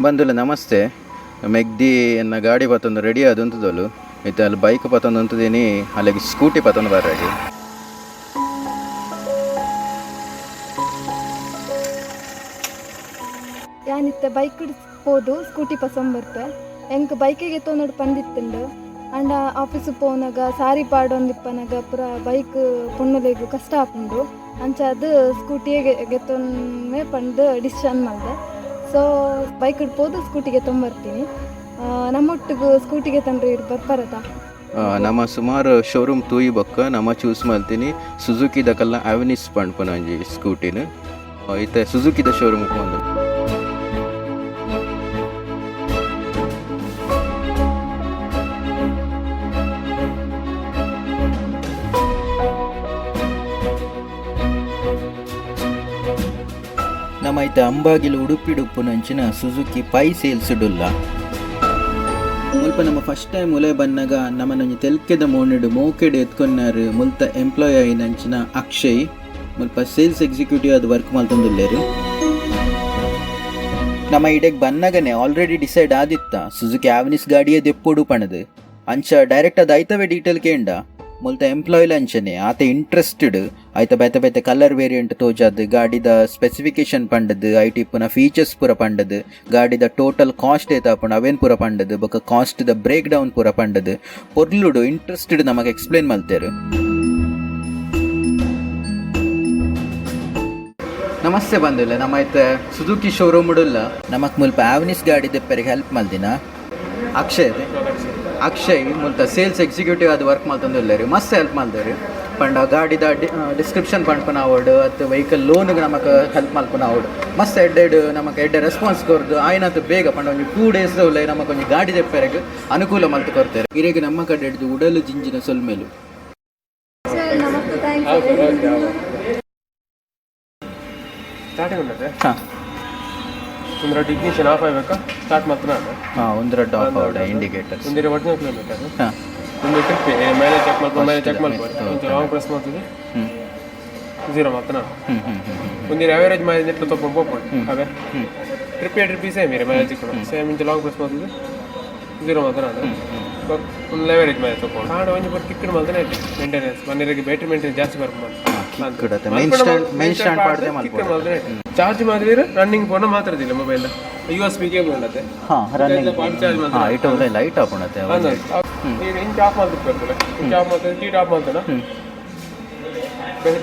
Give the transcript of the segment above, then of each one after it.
ಬಂದುಲ್ಲ ನಮಸ್ತೆ. ಮೆಗ್ದಿ ಎನ್ನ ಗಾಡಿ ಪತ್ತೊಂದು ರೆಡಿ ಆದಂಥದ್ದಲು ಇತ್ತು ಅಲ್ಲಿ ಬೈಕ್ ಪತ್ತೊಂದು ಅಂತದೇನಿ ಅಲ್ಲಿಗೆ ಸ್ಕೂಟಿ ಪತ್ತೊಂದು ಬರ ರೆಡಿ. ಯಾನಿತ್ತ ಬೈಕ್ ಹಿಡಿಸ್ಬೋದು ಸ್ಕೂಟಿ ಪಸಂಬರ್ಪೆ ಎಂಕ್ ಬೈಕಿಗೆ ತೊಂದೋಡು ಪಂದಿತ್ತುಂಡು ಅಂಡ ಆಫೀಸು ಪೋನಾಗ ಸಾರಿ ಪಾಡೊಂದಿಪ್ಪನಾಗ ಪೂರ ಬೈಕ್ ಪೊಣ್ಣಲೆಗು ಕಷ್ಟ ಆಪುಂಡು ಅಂಚ ಅದು ಸ್ಕೂಟಿಗೆ ಗೆತ್ತೊಮ್ಮೆ ಪಂಡು ಡಿಸಿಷನ್ ಮಾಡಿದೆ. ಸೊ ಬೈಕ್ ಹಿಡ್ಬೋದು ಸ್ಕೂಟಿಗೆ ತೊಂಬರ್ತೀನಿ. ನಮ್ಮೊಟ್ಟಿಗೂ ಸ್ಕೂಟಿಗೆ ತಂದ್ರೆ ಬರ್ಬರದಾ? ನಮ್ಮ ಸುಮಾರು ಶೋರೂಮ್ ತೂಯಿ ಬೊಕ್ಕ ನಮ್ಮ ಚೂಸ್ ಮಾಡ್ತೀನಿ. ಸುಜುಕಿದ ಕಲ್ಲ ಅವೆನಿಸ್ ಪಂಡ್ಪನಂಜಿ ಸ್ಕೂಟಿನ ಇತ್ತೆ ಸುಜುಕಿದ ಶೋರೂಮ್ ಬಂದು ನಮ್ಮ ಐತೆ Ambagilu Udupi ಡುಪ್ಪುನಂಚಿನ Suzuki pi sales ಡುಲ್ಲ ಮುಲ್ಪ ನಮ್ಮ ಫಸ್ಟ್ ಟೈಮ್ ಉಲೆ ಬನ್ನಾಗ ನಮ್ಮನೊಂಜಿ ತೆಲ್ಕೆದ ಮೋನೆಡು ಮೋಕೆಡ್ ಎತ್ಕೊನ್ನಾರು ಮುಲ್ತ ಎಂಪ್ಲಾಯ್ ಆಯಿನಂಚಿನ ಅಕ್ಷಯ್ ಮುಲ್ಪ ಸೇಲ್ಸ್ ಎಕ್ಸಿಕ್ಯೂಟಿವ್ ಅದು ವರ್ಕ್ ಮಲ್ತೊಂದುಲ್ಲೇರು. ನಮ್ಮ ಇಡೆಗೆ ಬನ್ನಾಗನೆ ಆಲ್ರೆಡಿ ಡಿಸೈಡ್ ಆದಿತ್ತ ಸುಜುಕಿ ಆವೆನಿಸ್ ಗಾಡಿಯೇ ದೆಪ್ಪೊಡು ಪಣದು ಅಂಚ ಡೈರೆಕ್ಟ್ ಅದು ಐತವೇ ಡೀಟೇಲ್ ಕೇಂಡ ಮುಲ್ತ ಎಂಪ್ಲಾಯ್ಲ ಅಂಚನೆ ಆತ ಇಂಟ್ರೆಸ್ಟೆಡ್ ಆಯ್ತ ಬೇತೆ ಬೇತೆ ಕಲರ್ ವೇರಿಯಂಟ್ ತೋಜಾದು ಗಾಡಿದ ಸ್ಪೆಸಿಫಿಕೇಶನ್ ಪಂಡದು ಐಟಿ ಪುನ ಫೀಚರ್ಸ್ ಪೂರ ಪಂಡದು ಗಾಡಿದ ಟೋಟಲ್ ಕಾಸ್ಟ್ ಏತಾಪುಣ ಅವೇನು ಪೂರ ಪಂಡದು ಬೊಕ್ಕ ಕಾಸ್ಟ್ ದ ಬ್ರೇಕ್ ಡೌನ್ ಪೂರ ಪಂಡದು ಪೊರ್ಲುಡು ಇಂಟ್ರೆಸ್ಟೆಡ್ ನಮಗೆ ಎಕ್ಸ್ಪ್ಲೇನ್ ಮಲ್ತೇರು. ನಮಸ್ತೆ ಬಂದಿಲ್ಲ ನಮ್ಮ ಐತೆ ಸುಜುಕಿ ಶೋರೂಮ್ ಉಡುಲ್ಲ ನಮಕ್ ಮುಲ್ಪ ಆವೆನಿಸ್ ಗಾಡಿ ದೆಪ್ಪರಿಗೆ ಹೆಲ್ಪ್ ಮಲ್ದಿನ ಅಕ್ಷಯ್ ಮುಲ್ತ ಸೇಲ್ಸ್ ಎಕ್ಸಿಕ್ಯೂಟಿವ್ ಅದು ವರ್ಕ್ ಮಾಡ್ತಂದಿಲ್ಲ ಮಸ್ತ್ ಹೆಲ್ಪ್ ಮಾಡ್ದೇರಿ ಪಂಡ ಗಾಡಿದ ಡಿಸ್ಕ್ರಿಪ್ಷನ್ ಪಂಡ್ಪನ ಅವಡು ಅಥವಾ ವೆಹಿಕಲ್ ಲೋನ್ಗೆ ನಮಗೆ ಹೆಲ್ಪ್ ಮಲ್ಪನ ಅವಡು ಮಸ್ತ್ ಎಡ್ಡೆಡ್ ನಮಗೆ ಎಡ್ಡೆ ರೆಸ್ಪಾನ್ಸ್ ಕೊರ್ದು ಆಯ್ನತ್ತು ಬೇಗ ಪಂಡ ಒಂದು 2 days ನಮಗೆ ಒಂದು ಗಾಡಿ ದೆಪ್ಪರಿಗೆ ಅನುಕೂಲ ಮಲ್ತು ಕೊಡ್ತಾರೆ. ಇರೆಗೆ ನಮ್ಮ ಕಡೆ ಹಿಡಿದು ಉಡಲು ಜಿಂಜಿನ ಸೊಲ್ಮೇಲು ಹಾಂ ಒಂದರ ಇಗ್ನಿಷನ್ ಆಫ್ ಆಗಬೇಕಾ ಸ್ಟಾರ್ಟ್ ಮಾಡ್ತಾನೆ. ಹಾಂ ಒಂದರ ಆಫ್ ಆವಡ ಇಂಡಿಕೇಟರ್ಸ್ ಒಂದಿರ ಒರಿಜಿನಲ್ ಕಿಲೋಮೀಟರ್ ಹಾಂ ಒಂದು ಟ್ರಿಪ್ ಮೇಲೆ ಚೆಕ್ ಮಾಡ್ಬೋದು ಒಂದು ಲಾಂಗ್ ಪ್ರೆಸ್ ಮಾಡ್ತೀವಿ 0 ಮಾಡ್ತಾನೆ. ಒಂದಿರ ಅವರೇಜ್ ಮೈಲೇಜ್ ನೆಟ್ಟು ತೊಗೊಂಡು ಹೋಗ್ಬೋದು ಅವೇ ಟ್ರಿಪ್ ಸೇಮ್ ಇರ ಮೈಲೇಜ್ ಚಿಕ್ಕ ಸೇಮ್ ಇಂಚ ಲಾಂಗ್ ಪ್ರೆಸ್ ಮಾಡ್ತೀವಿ 0 ಮಾಡ್ತಾನೆ. ಒಂದು ಲೆವರೇಜ್ ಮೈಲೇಜ್ ತೊಗೊಂಡು ಹಾಡು ಒಂದು ಬಟ್ ಕಿಕ್ಕಡ್ ಮಾಡ್ತಾನೆ ಮೇಂಟೆನೆನ್ಸ್ ಮನೆಯವರಿಗೆ ಬ್ಯಾಟ್ರಿ ಮೇಂಟೆನೆನ್ಸ್ ಜಾಸ್ತಿ ಬರ್ಬೋದು. ಚಾರ್ಜ್ ಮಾಡಿದ್ರೆ ರನ್ನಿಂಗ್ ಫೋನ್ ಮಾತಾಡ್ತಿಲ್ಲ ಮೊಬೈಲ್ USB ಕೇಬಲ್ ಉಂಟೆ ಲೈಟ್ ಆಫ್ ಉಂಟೆ ಇಂಚ್ ಆಫ್ ಮಾಡ್ತಿರ್ತಾರೆ ಇಂಚ್ ಆಫ್ ಮಾಡ್ತಾರೆ ಕೀಟ್ ಆಫ್ ಮಾಡ್ತಾನೆ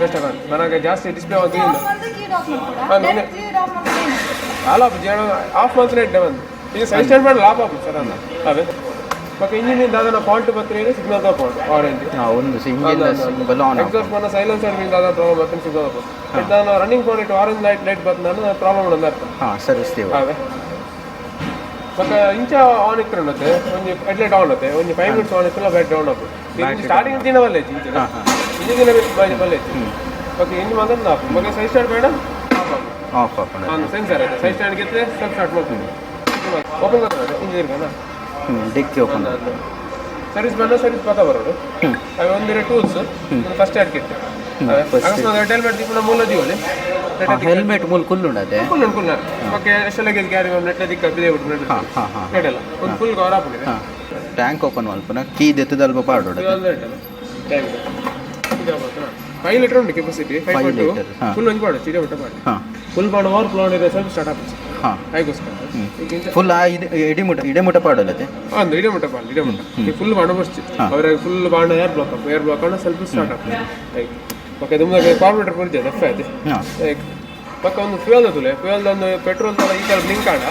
ಬೆಸ್ಟ್ ಆಗ ನನಗೆ ಜಾಸ್ತಿ ಡಿಸ್ಪ್ಲೇ ಆಗಿಲ್ಲ ಆಲ್ ಆಫ್ ಆಫ್ ಮಾಡ್ತಾನೆ ಇಟ್ಟೆ ಬಂದು ಈಗ ಸೈಡ್ ಸ್ಟ್ಯಾಂಡ್ ಮಾಡಿ ಆಫ್ ಆಫ್ ಸರ್ ಅಲ್ಲ ಅದೇ ಮತ್ತೆ ಇಂಜಿನಿಂದ ಅದನ್ನ ಫಾಲ್ಟ್ ಬರ್ತೀನಿ ಸಿಗ್ನಲ್ ತಗೊಂಡು ಆರೆಂಜ್ ಒಂದು ಎಕ್ಸಾಸ್ಟ್ ಮಾಡೋ ಸೈಲೆನ್ಸರ್ ನಿಂದ ಅದ ಪ್ರಾಬ್ಲಮ್ ಬರ್ತೀನಿ ಸಿಗ್ನಲ್ ತಗೊಂಡು ನಾನು ರನ್ನಿಂಗ್ ಫೋನ್ ಆರೆಂಜ್ ಲೈಟ್ ಬಂದು ನಾನು ಪ್ರಾಬ್ಲಮ್ ಒಂದು ಅರ್ಥ ಸರಿಸ್ತೀವಿ ಅದೇ ಮತ್ತೆ ಇಂಚ ಆನ್ ಇಕ್ಕಂಡತೆ ಒಂದು ಹೆಡ್ಲೈಟ್ ಆನ್ ಆಗುತ್ತೆ ಒಂದು 5 minutes ಆನ್ ಇತ್ತಲ್ಲ ಬ್ಯಾಟ್ರಿ ಡೌನ್ ಆಗ್ತದೆ ಸ್ಟಾರ್ಟಿಂಗ್ ದಿನವಲ್ಲ ಐತಿ ಇಂಜಿನ ಬಲ್ಲ ಐತಿ ಓಕೆ ಇನ್ನು ಮಾತ್ರ ಆಫ್ ಮತ್ತೆ ಸೈಡ್ ಸ್ಟಾರ್ಟ್ ಬೇಡ ಆಫ್ ಸೆನ್ಸರ್ ಐತೆ ಸೈಡ್ ಸ್ಟಾರ್ಟ್ ಗೆತ್ತೆ ಸ್ವಲ್ಪ ಸ್ಟಾರ್ಟ್ ಮಾಡ್ತೀನಿ ಓಪನ್ ಮಾಡ್ತಾರೆ ಇಂಜಿನಿಯರ್ಗನ ಡಿಕ್ಕಿ ಓಪನ್ ಸರ್ವಿಸ್ ಬಂದ ಸರ್ವಿಸ್ ಪತ್ತ ಬರೋದು ಅವು ಒಂದಿರ ಟೂಲ್ಸ್ ಫಸ್ಟ್ ಏಡ್ ಕಿಟ್ ಅಕಸ್ಮಾತ್ ಹೆಲ್ಮೆಟ್ ದಿಕ್ಕು ಮೂಲ ಜೀವಲಿ ಹೆಲ್ಮೆಟ್ ಮೂಲ ಕುಲ್ಲು ಉಂಟದೆ ಕುಲ್ಲು ಓಕೆ ಎಷ್ಟೆಲ್ಲ ಕ್ಯಾರಿ ನೆಟ್ಟ ದಿಕ್ಕ ಬಿದೆ ಬಿಟ್ಟು ನೆಡಲ್ಲ ಒಂದು ಫುಲ್ ಕವರ್ ಆಗ್ಬಿಟ್ಟಿದೆ. ಟ್ಯಾಂಕ್ ಓಪನ್ ಮಲ್ಪನ ಕೀ ದೆತ್ತದಲ್ಪ ಪಾಡೋಡ ಟ್ಯಾಂಕ್ ಇದು ಮಾತ್ರ 5 ಲೀಟರ್ ಉಂಟು ಕೆಪಾಸಿಟಿ 5.2 ಫುಲ್ ಒಂದು ಪಾಡು ಚಿಡೆ ಬಿಟ್ಟ ಪಾಡು ಫುಲ್ ಪಾಡು ಓವರ್ ಫ್ಲೋ ಇದೆ ಸ್ವಲ್ಪ ಸ್ಟಾರ್ಟ್ ಆಗುತ್ತೆ ಹಾಂ ಆಯ್ಕೋಸ್ಕರ ಫುಲ್ ಇಡೆಮುಟ ಪಾಡೋಲ್ಲದೆ ಒಂದು ಇಡೆಮುಟ ಪಾಡು ಇಡೆಮುಟ ಫುಲ್ ಬಾಣ ಬರ್ಸಿ ಅವ್ರಿಗೆ ಫುಲ್ ಬಾಣ ಏರ್ ಬ್ಲಾಕ್ ಅಣ್ಣ ಸ್ವಲ್ಪ ಸ್ಟಾರ್ಟ್ ಆಗ್ತದೆ ಲೈಕ್ ಪಕ್ಕ ತುಂಬ ಕಾರ್ಬೋರೇಟರ್ ಪೂರ್ತಿ ಎಫ್ ಆಯ್ತು ಪಕ್ಕ ಒಂದು ಫ್ಯೂಯಲ್ ಅದುಲೆ ಫ್ಯೂಯಲ್ ಒಂದು ಪೆಟ್ರೋಲ್ ತರ ಈ ಥರ ಬ್ಲಿಂಕ್ ಆಡ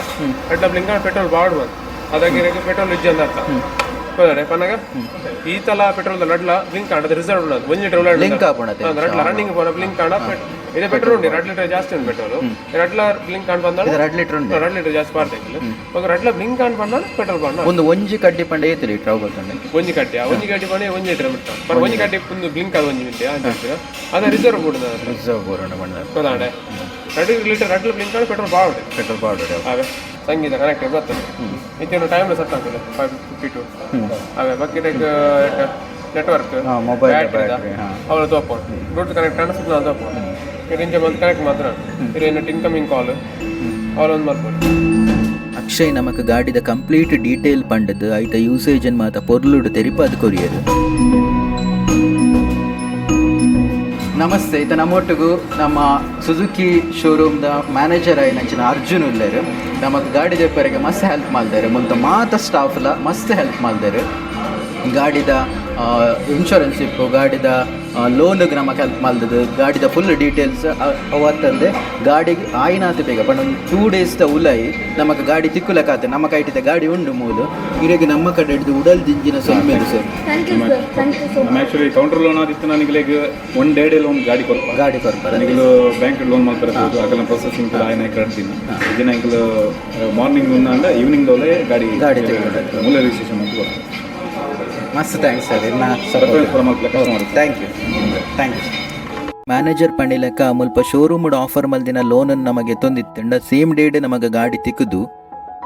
ಅಡ್ಡ ಬ್ಲಿಂಕ್ ಆಡ ಪೆಟ್ರೋಲ್ ಬಾಡ್ ಬಂದು ಅದಾಗಿ ಪೆಟ್ರೋಲ್ ಇಜ್ಜ ಅಂತ ಅರ್ಥ ಹೋದರೆ ಪನ್ನಾಗ ಈ ತಲ ಪೆಟ್ರೋಲ್ ನಡ್ಲ ಬ್ಲಿಂಕ್ ಆಡದ ರಿಸರ್ವ್ ಉಳ್ಳದು 1 ಲೀಟರ್ ಲಿಂಕ್ ಆಪಣತೆ ನಡ್ಲ ರನ್ನಿಂಗ್ ಪೋನ ಬ್ಲಿಂಕ್ ಆಡ ಇದೆ ಪೆಟ್ರೋಲ್ ಉಂಟು 2 ಲೀಟರ್ ಜಾಸ್ತಿ ಉಂಟು ಪೆಟ್ರೋಲ್ 2 ಬ್ಲಿಂಕ್ ಆನ್ ಬಂದ 2 ಲೀಟರ್ ಉಂಟು 2 ಲೀಟರ್ ಜಾಸ್ತಿ ಪಾರ್ತಿಲ್ಲ ಮಗ 2 ಬ್ಲಿಂಕ್ ಆನ್ ಬಂದ ಪೆಟ್ರೋಲ್ ಬಂದ ಒಂದು ಒಂಜಿ ಕಡ್ಡಿ ಪಂಡ ಏತ್ ಲೀಟರ್ ಹೋಗ್ತಂಡೆ ಒಂಜಿ ಕಡ್ಡಿ ಪಂಡ 1 ಲೀಟರ್ ಬಿಟ್ಟು ಪರ್ ಒಂಜಿ ಕಡ್ಡಿ ಒಂದು ಬ್ಲಿಂಕ್ ಆದ 1 ಮಿನಿಟ್ ಅಂತ ಅದ ರಿಸರ್ವ್ ಕೂಡ ರಿಸರ್ವ್ ಬೋರಣ ಬಂದ ಕೊದಾಡೆ 2 ಲೀಟರ್ 2 ಬ್ಲಿಂಕ್ ಆನ್ ಪೆಟ್ರೋಲ್ ಬಾವುಡೆ ಅವೇ ಸಂಗೀತ ಕನೆಕ್ಟ್ ಬರ್ತದೆ ಇದನ್ನು ಟೈಮ್ ಸೆಟ್ ಆಗ್ತದೆ 552 ಅವೇ ಬಕೆಟ್ ನೆಟ್ವರ್ಕ್ ಮೊಬೈಲ್ ಬ್ಯಾಟ್ರಿ ಅವಳು ತಗೊಂಡು ಬ್ಲೂಟೂತ್ ಕನೆಕ್ಟ್ ಕಾಣಿಸ್ತದೆ ನಾನು ತಗೊಂಡು ಇದು ಇಂಚೆ ಬಂದು ಕನೆಕ್ಟ್ ಮಾತ್ರ ಇದು ಇನ್ಕಮಿಂಗ್ ಕಾಲ್ ಅವಳೊಂದು ಮಾಡ್ಬೋದು ಅಕ್ಷಯ್ ನಮಕ್ ಗಾಡಿದ ಕಂಪ್ಲೀಟ್ ಡೀಟೇಲ್ ಪಂಡದು ಐತ ಯೂಸೇಜನ್ ಮಾತ ಪೊರ್ಲುಡು ತೆರಿಪಾದ್ ಕೊರಿಯರು. ನಮಸ್ತೆ, ಈತ ನಮ್ಮೊಟ್ಟಿಗೂ ನಮ್ಮ ಸುಜುಕಿ ಶೋರೂಮ್ದ ಮ್ಯಾನೇಜರ್ ಆಯ್ನಂಚಿನ ಅರ್ಜುನ್ ಉಲ್ಲೇರು. ನಮಗೆ ಗಾಡಿ ದೆಪ್ಪರಿಗೆ ಮಸ್ತ್ ಹೆಲ್ಪ್ ಮಾಡ್ತಾರೆ, ಮುಂತ ಮಾತ ಸ್ಟಾಫ್ಲ ಮಸ್ತ್ ಹೆಲ್ಪ್ ಮಾಡ್ತಾರೆ. ಗಾಡಿದ ಇನ್ಶೂರೆನ್ಸ್ ಇಪ್ಪು, ಗಾಡಿದ ಲೋನ್ಗೆ ನಮಗೆ ಹೆಲ್ಪ್ ಮಾಡ್ದದು, ಗಾಡಿದ ಫುಲ್ ಡೀಟೇಲ್ಸ್ ಅವತ್ತಂದೆ ಗಾಡಿಗೆ ಆಯ್ನಾತ ಬೇಗ ಪಂಡ ಒಂದು 2 days ಉಲಾಯಿ ನಮಗೆ ಗಾಡಿ ತಿಕ್ಕುಲಕ್ಕಾತೆ. ನಮ್ಮ ಕೈಟಿದ ಗಾಡಿ ಉಂಡು ಮೂಲು ಇರೆಗೆ ನಮ್ಮ ಕಡೆ ಹಿಡಿದು ಉಡಲ್ ದಿಂಜಿನ ಸೊಲ್ಮೇರು ಸರ್. ಆ್ಯಕ್ಚುಲಿ ಕೌಂಟರ್ ಲೋನ್ ಆದಿತ್ತು ನನಗೆ 1 day ಲೋನ್ ಗಾಡಿ ಕೊಡ್ತಾರೆ ನನಗೆ ಬ್ಯಾಂಕ್ ಲೋನ್ ಮಾಡ್ತಾರೆ. ಆಗಲ್ಲ ಪ್ರೊಸೆಸಿಂಗ್ ಆಯ್ನ ಕಟ್ತೀನಿ ದಿನ ಎಂಕಲು ಮಾರ್ನಿಂಗ್ ಉಂಡ ಈವ್ನಿಂಗ್ ದೋಲೆ ಗಾಡಿ ಮೂಲ ರಿಜಿಸ್ಟ್ರೇಷನ್ ಅಂತ ಕೊಡ್ತಾರೆ. ಮಸ್ತ್ thanks sir. Thank you. Manager ಪಂಡಿಲಕ್ಕ ಮುಲ್ಪ ಶೋರೂಮ್ಡ್ ಆಫರ್ ಮಲ್ದಿನ ಲೋನನ್ನು ನಮಗೆ ತೊಂದಿತ್ತಂಡ ಸೇಮ್ ಡೇಡ್ ನಮಗೆ ಗಾಡಿ ತಿಕ್ಕುದು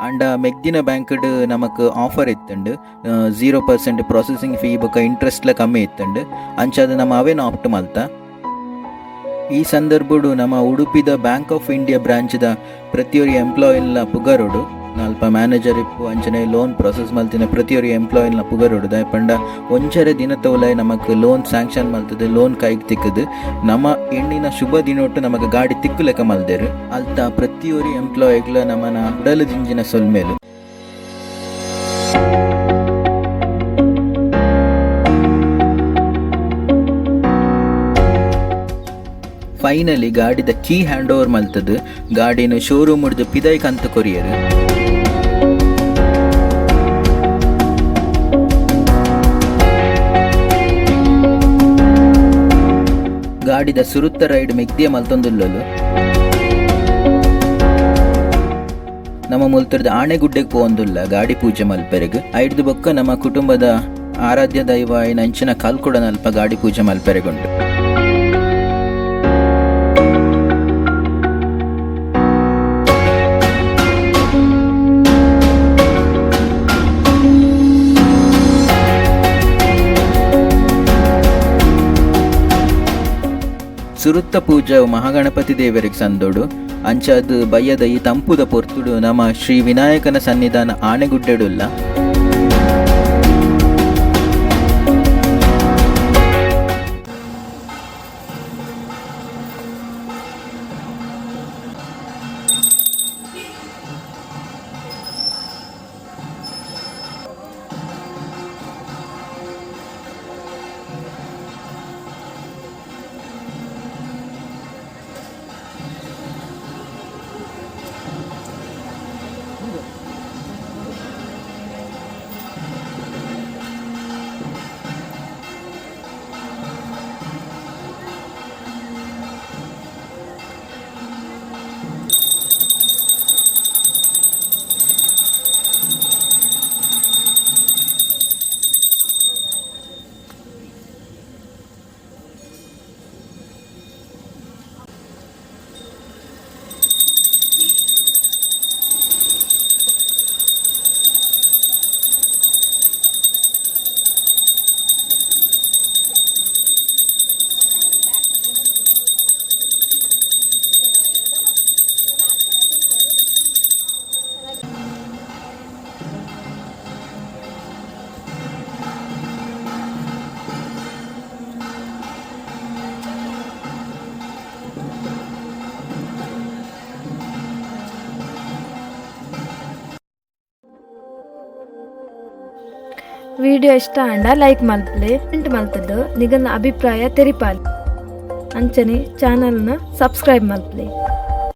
ಅಂಡ ಮೆಗ್ದಿನ ಬ್ಯಾಂಕ್ಡ್ ನಮಕ್ ಆಫರ್ ಇತ್ತಂಡು 0% ಪ್ರೊಸೆಸಿಂಗ್ ಫೀ ಬೊಕ್ಕ ಇಂಟ್ರೆಸ್ಟ್ಲ ಕಮ್ಮಿ ಇತ್ತಂಡು ಅಂಚಾದ ನಮ್ಮ ಅವೇನು ಆಪ್ಟ್ ಮಲ್ತ. ಈ ಸಂದರ್ಭಡು ನಮ್ಮ ಉಡುಪಿದ ಬ್ಯಾಂಕ್ ಆಫ್ ಇಂಡಿಯಾ ಬ್ರಾಂಚ್ದ ಪ್ರತಿಯೊರು ಎಂಪ್ಲಾಯಿನ ಪುಗರೋಡು ನಾಲ್ಪ ಮ್ಯಾನೇಜರ್ ಇಪ್ಪು ಅಂಚನೆ ಲೋನ್ ಪ್ರೊಸೆಸ್ ಮಲ್ತಿನ ಪ್ರತಿಯೊರು ಎಂಪ್ಲಾಯಿನ ಪುಗರೋಡು ದಾಯಪಂಡ ಒಂಚರೆ ದಿನ ತೋಲಾಯಿ ನಮಕ್ ಲೋನ್ ಸ್ಯಾಂಕ್ಷನ್ ಮಲ್ತದೆ, ಲೋನ್ ಕೈಗೆ ತಿಕ್ಕದು. ನಮ್ಮ ಹೆಣ್ಣಿನ ಶುಭ ದಿನೊಟ್ಟು ನಮಗೆ ಗಾಡಿ ತಿಕ್ಕು ಲೆಕ್ಕ ಮಲ್ದೇರು ಅಲ್ತ ಪ್ರತಿಯೊರು ಎಂಪ್ಲಾಯಿಗ್ಲ ನಮ್ಮನ ಉಡಲು ದಿಂಜಿನ ಸೊಲ್ಮೇಲು. ಫೈನಲಿ ಗಾಡಿದ ಕೀ ಹ್ಯಾಂಡ್ ಓವರ್ ಮಲ್ತದು. ಗಾಡಿನ ಶೋರೂಮ್ ಹಿಡಿದು ಪಿದೈ ಕಂತ ಕೊರಿಯರು. ಗಾಡಿದ ಸುರುತ್ತ ರೈಡ್ ಮೆಗ್ದಿಯ ಮಲ್ತೊಂದುಲ್ಲಲು ನಮ್ಮ ಮುಲ್ತರದ ಆಣೆಗುಡ್ಡೆಗೆ ಪೋಂದುಲ್ಲ ಗಾಡಿ ಪೂಜೆ ಮಲ್ಪೆರೆಗ್ ಐಡ್ದು ಬೊಕ್ಕ ನಮ್ಮ ಕುಟುಂಬದ ಆರಾಧ್ಯ ದೈವ ನಂಚಿನ ಕಾಲ್ಕೊಡ ನಲ್ಪ ಗಾಡಿ ಪೂಜೆ ಮಲ್ಪೆರೆಗುಂಡು. ಸುರುತ್ತ ಪೂಜಾ ಮಹಾಗಣಪತಿ ದೇವರಿಗೆ ಸಂದೋಡು ಅಂಚಾದು ಬಯ್ಯದ ಈ ತಂಪುದ ಪೊರ್ತುಡು ನಮ್ಮ ಶ್ರೀ ವಿನಾಯಕನ ಸನ್ನಿಧಾನ ಆಣೆಗುಡ್ಡೆಡುಲ್ಲ. ವಿಡಿಯೋ ಇಷ್ಟ ಅಂಡ ಲೈಕ್ ಮಲ್ಪಲೆ ಕಮೆಂಟ್ ಮಲ್ತದ್ದು ನಿಗನ ಅಭಿಪ್ರಾಯ ತೆರಿಪಾಲಿ ಅಂಚನೆ ಚಾನಲ್ನ ಸಬ್ಸ್ಕ್ರೈಬ್ ಮಲ್ಪಲೆ.